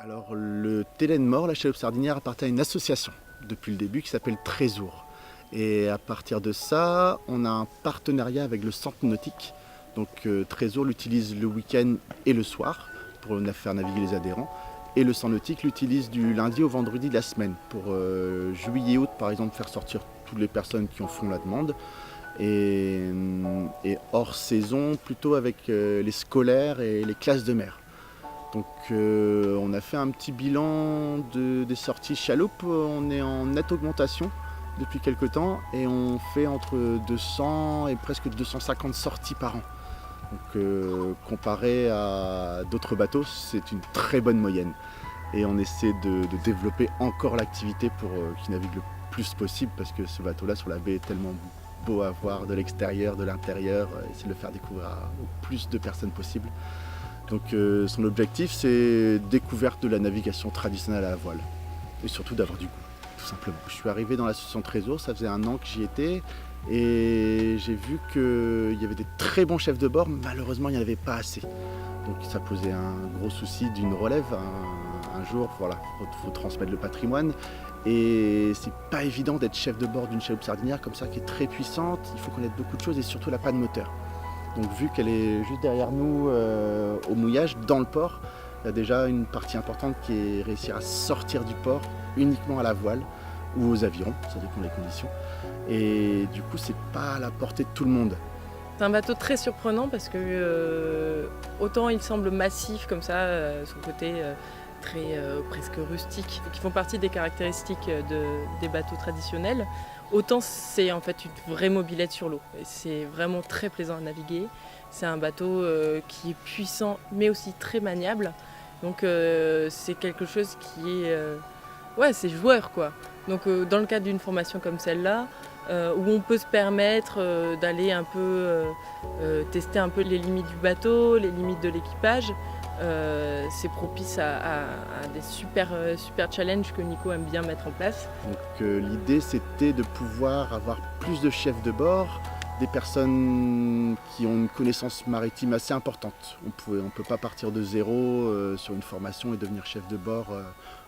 Alors le Télène Mort, la chaloupe sardinière, appartient à une association depuis le début qui s'appelle Trésour. Et à partir de ça, on a un partenariat avec le centre nautique. Donc Trésour l'utilise le week-end et le soir pour faire naviguer les adhérents. Et le centre nautique l'utilise du lundi au vendredi de la semaine pour juillet août par exemple faire sortir toutes les personnes qui en font la demande. Et hors saison plutôt avec les scolaires et les classes de mer. Donc on a fait un petit bilan des sorties chaloupe, on est en nette augmentation depuis quelques temps et on fait entre 200 et presque 250 sorties par an. Donc comparé à d'autres bateaux, c'est une très bonne moyenne. Et on essaie de développer encore l'activité pour qu'il navigue le plus possible parce que ce bateau-là sur la baie est tellement beau à voir de l'extérieur, de l'intérieur, essayer de le faire découvrir au plus de personnes possible. Donc son objectif c'est découverte de la navigation traditionnelle à la voile et surtout d'avoir du goût, tout simplement. Je suis arrivé dans l'association Trésour, ça faisait 1 an que j'y étais et j'ai vu qu'il y avait des très bons chefs de bord, malheureusement il n'y en avait pas assez. Donc ça posait un gros souci d'une relève. Un jour, voilà, faut transmettre le patrimoine et c'est pas évident d'être chef de bord d'une chaloupe sardinière comme ça qui est très puissante, il faut connaître beaucoup de choses et surtout elle n'a pas de moteur. Donc vu qu'elle est juste derrière nous au mouillage, dans le port, il y a déjà une partie importante qui est réussir à sortir du port uniquement à la voile ou aux avirons, ça dépend des conditions. Et du coup, c'est pas à la portée de tout le monde. C'est un bateau très surprenant parce que autant il semble massif comme ça, son côté très presque rustique, qui font partie des caractéristiques des bateaux traditionnels. Autant c'est en fait une vraie mobilette sur l'eau. C'est vraiment très plaisant à naviguer. C'est un bateau qui est puissant mais aussi très maniable. Donc c'est quelque chose qui est... ouais, c'est joueur quoi. Donc dans le cadre d'une formation comme celle-là, où on peut se permettre d'aller un peu tester un peu les limites du bateau, les limites de l'équipage, c'est propice à des super challenges que Nico aime bien mettre en place. Donc l'idée c'était de pouvoir avoir plus de chefs de bord, des personnes qui ont une connaissance maritime assez importante. On ne peut pas partir de zéro sur une formation et devenir chef de bord,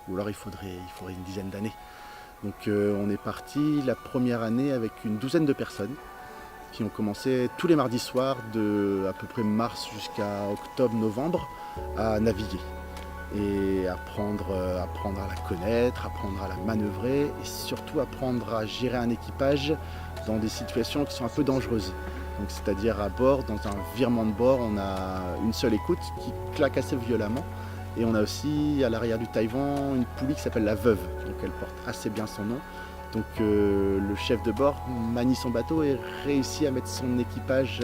ou alors il faudrait une dizaine d'années. Donc on est parti la première année avec une douzaine de personnes qui ont commencé tous les mardis soirs de à peu près mars jusqu'à octobre-novembre à naviguer et apprendre à la connaître, apprendre à la manœuvrer et surtout apprendre à gérer un équipage dans des situations qui sont un peu dangereuses. Donc c'est-à-dire à bord, dans un virement de bord, on a une seule écoute qui claque assez violemment. Et on a aussi à l'arrière du taille-vent une poulie qui s'appelle la Veuve, donc elle porte assez bien son nom. Donc le chef de bord manie son bateau et réussit à mettre son équipage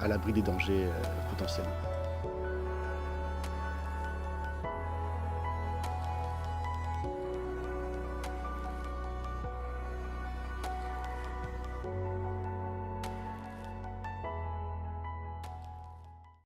à l'abri des dangers potentiels.